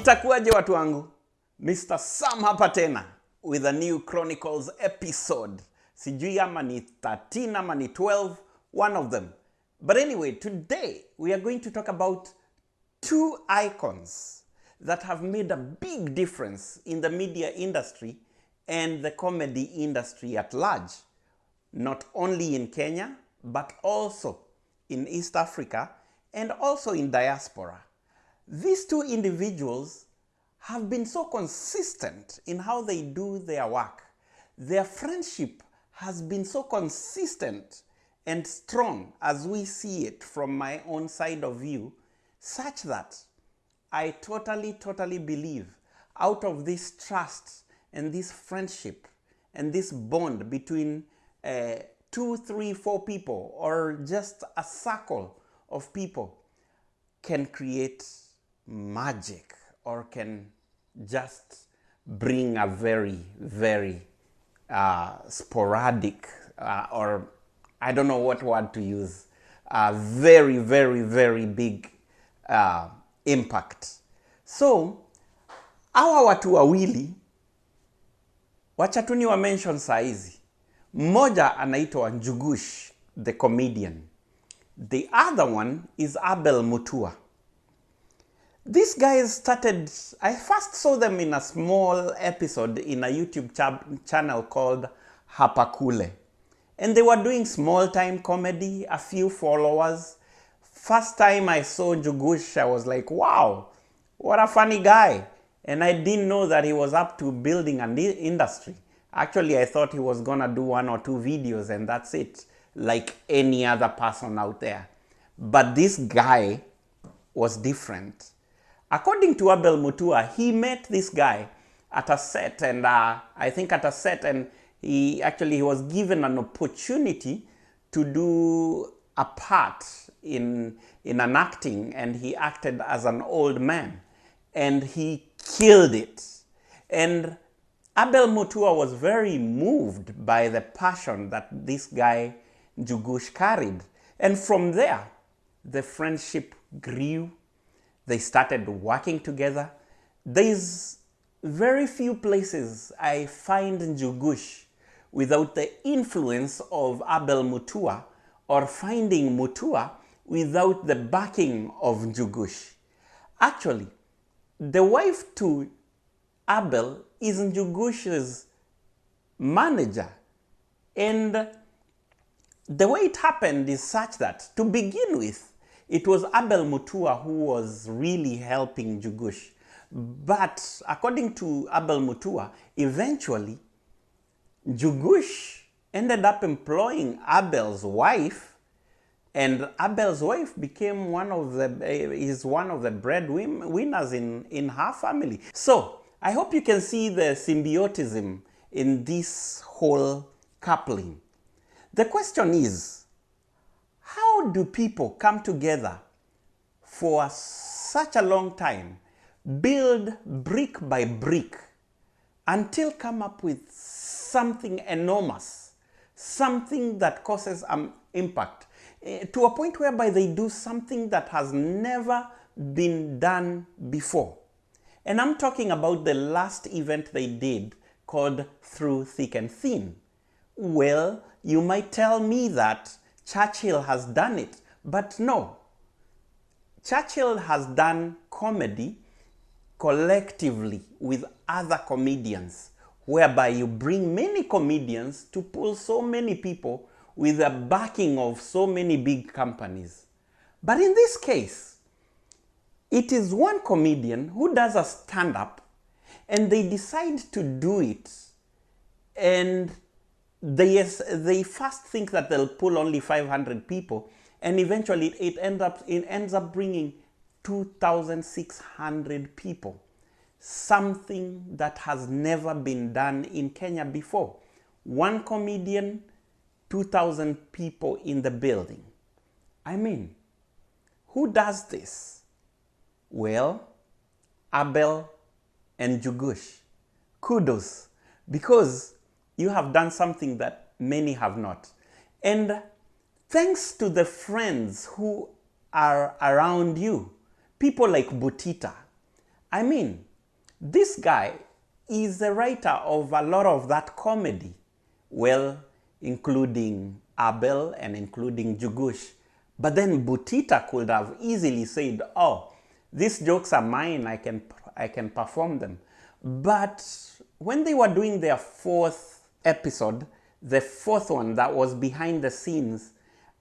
Itakuwaje watu wangu? Mr. Sam hapa tena with a new Kronikos episode. Sijui ama ni 13 ama ni 12, one of them. But anyway, today we are going to talk about two icons that have made a big difference in the media industry and the comedy industry at large. Not only in Kenya, but also in East Africa and also in diaspora. These two individuals have been so consistent in how they do their work. Their friendship has been so consistent and strong as we see it from my own side of view, such that I totally believe out of this trust and this friendship and this bond between 2, 3, 4 people or just a circle of people can create magic or can just bring a very sporadic or I don't know what word to use, very big impact. So hawa watu wawili wacha tu ni wa mention saizi. Mmoja anaitwa Njugush, the comedian. The other one is Abel Mutua. These guys started, I first saw them in a small episode in a YouTube channel called Hapakule. And they were doing small time comedy, a few followers. First time I saw Njugush, I was like, wow, what a funny guy. And I didn't know that he was up to building an industry. Actually, I thought he was gonna do 1 or 2 videos and that's it, like any other person out there. But this guy was different. According to Abel Mutua, he met this guy at a set, and I think at a set, and he was given an opportunity to do a part in an acting, and he acted as an old man, and he killed it. And Abel Mutua was very moved by the passion that this guy Njugush carried, and from there, the friendship grew. They started working together. There's very few places I find Njugush without the influence of Abel Mutua, or finding Mutua without the backing of Njugush. Actually, the wife to Abel is Njugush's manager. And the way it happened is such that, to begin with, it was Abel Mutua who was really helping Njugush. But according to Abel Mutua, eventually, Njugush ended up employing Abel's wife, and Abel's wife became one of the breadwinners in her family. So I hope you can see the symbiotism in this whole coupling. The question is, how do people come together for such a long time, build brick by brick, until come up with something enormous, something that causes an impact, to a point whereby they do something that has never been done before? And I'm talking about the last event they did called Through Thick and Thin. Well, you might tell me that Churchill has done it, but no. Churchill has done comedy collectively with other comedians, whereby you bring many comedians to pull so many people with the backing of so many big companies. But in this case, it is one comedian who does a stand-up, and they decide to do it, and they first think that they'll pull only 500 people, and eventually it ends up bringing 2,600 people. Something that has never been done in Kenya before. One comedian, 2,000 people in the building. I mean, who does this? Well, Abel and Njugush. Kudos, because you have done something that many have not. And thanks to the friends who are around you, people like Butita, I mean, this guy is the writer of a lot of that comedy. Well, including Abel and including Njugush. But then Butita could have easily said, oh, these jokes are mine, I can perform them. But when they were doing their fourth episode, the fourth one that was behind the scenes,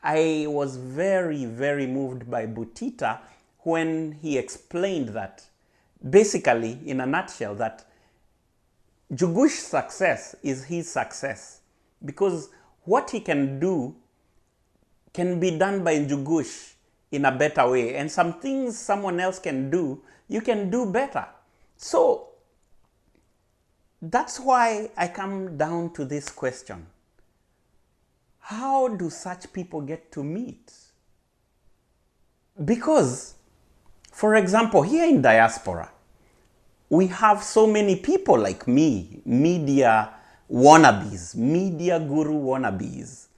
I was very, very moved by Butita when he explained that, basically, in a nutshell, that Njugush's success is his success. Because what he can do can be done by Njugush in a better way. And some things someone else can do, you can do better. So that's why I come down to this question. How do such people get to meet? Because, for example, here in diaspora, we have so many people like me, media wannabes, media guru wannabes.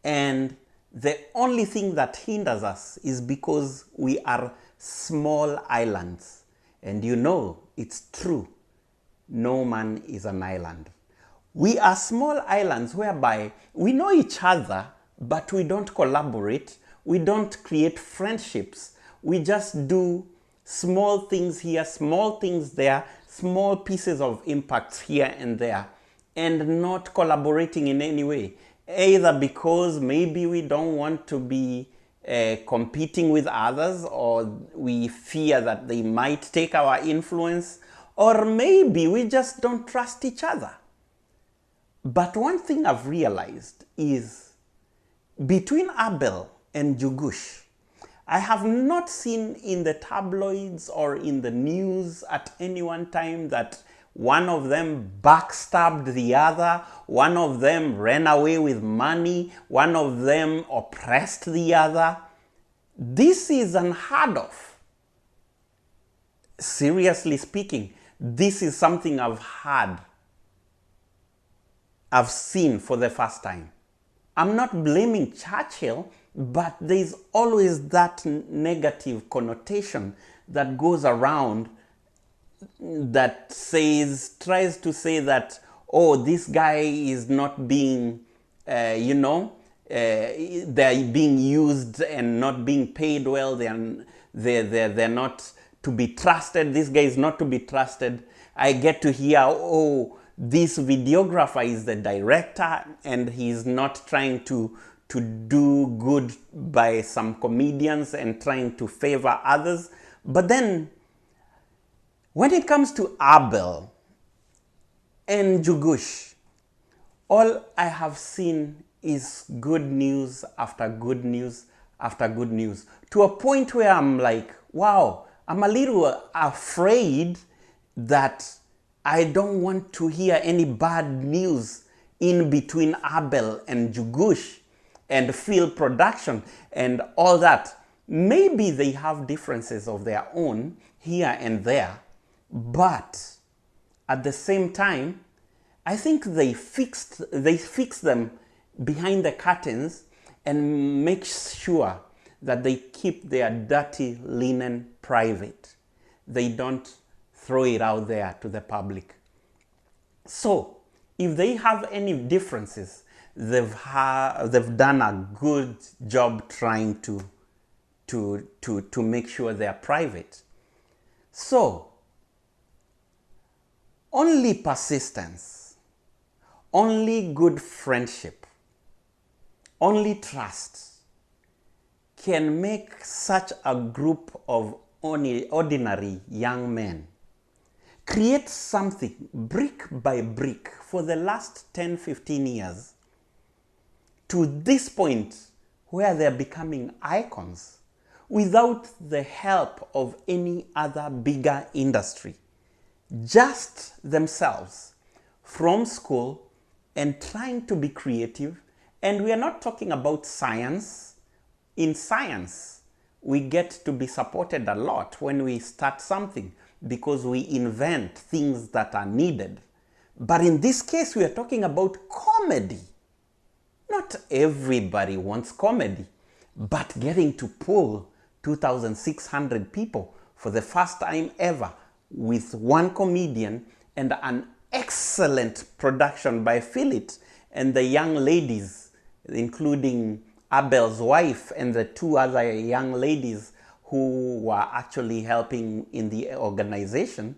And the only thing that hinders us is because we are small islands. And you know, it's true. No man is an island. We are small islands whereby we know each other, but we don't collaborate. We don't create friendships. We just do small things here, small things there, small pieces of impacts here and there, and not collaborating in any way. Either because maybe we don't want to be competing with others, or we fear that they might take our influence, or maybe we just don't trust each other. But one thing I've realized is between Abel and Njugush, I have not seen in the tabloids or in the news at any one time that one of them backstabbed the other, one of them ran away with money, one of them oppressed the other. This is unheard of. Seriously speaking, this is something I've seen for the first time. I'm not blaming Churchill, but there's always that negative connotation that goes around that tries to say that, oh, this guy is not being, they're being used and not being paid well. They're not to be trusted. This guy is not to be trusted. I get to hear, oh, this videographer is the director and he's not trying to do good by some comedians and trying to favor others. But then, when it comes to Abel and Njugush, all I have seen is good news after good news after good news, to a point where I'm like, wow, I'm a little afraid that I don't want to hear any bad news in between Abel and Njugush and field production and all that. Maybe they have differences of their own here and there, but at the same time, I think they fix them behind the curtains and make sure that they keep their dirty linen private. They don't throw it out there to the public. So, if they have any differences, they've done a good job trying to make sure they are private. So, only persistence, only good friendship, only trust can make such a group of ordinary young men create something brick by brick for the last 10-15 years to this point where they're becoming icons without the help of any other bigger industry. Just themselves from school and trying to be creative. And we are not talking about science. In science, we get to be supported a lot when we start something because we invent things that are needed. But in this case, we are talking about comedy. Not everybody wants comedy, but getting to pull 2,600 people for the first time ever with one comedian and an excellent production by Philip and the young ladies, including Abel's wife and the two other young ladies who were actually helping in the organization,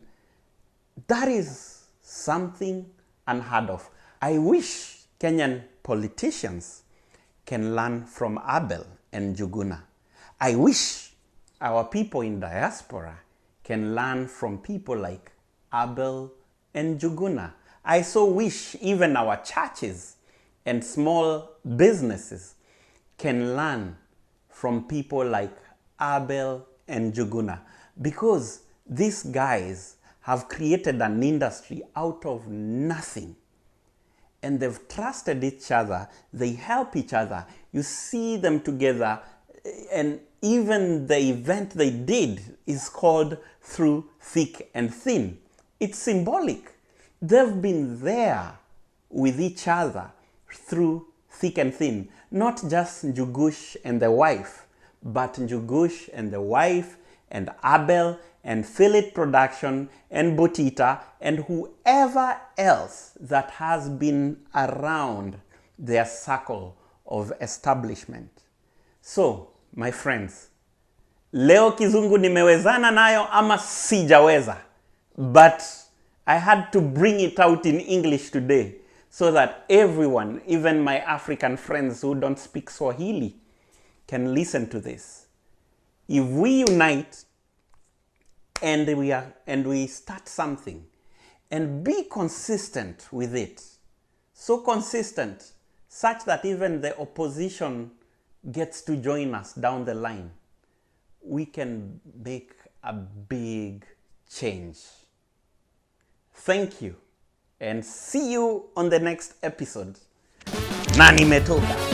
that is something unheard of. I wish Kenyan politicians can learn from Abel and Njuguna. I wish our people in diaspora can learn from people like Abel and Njuguna. I so wish even our churches and small businesses can learn from people like Abel and Njuguna, because these guys have created an industry out of nothing. And they've trusted each other, they help each other. You see them together, and even the event they did is called Through Thick and Thin. It's symbolic. They've been there with each other through thick and thin. Not just Njugush and the wife, but Njugush and the wife and Abel and Philip Production and Botita and whoever else that has been around their circle of establishment. So, my friends, leo kizungu nimewezana nayo ama sijaweza, but I had to bring it out in English today so that everyone, even my African friends who don't speak Swahili, can listen to this. If we unite and we start something and be consistent with it, so consistent such that even the opposition gets to join us down the line, we can make a big change. Thank you, and see you on the next episode. Na nimetoka.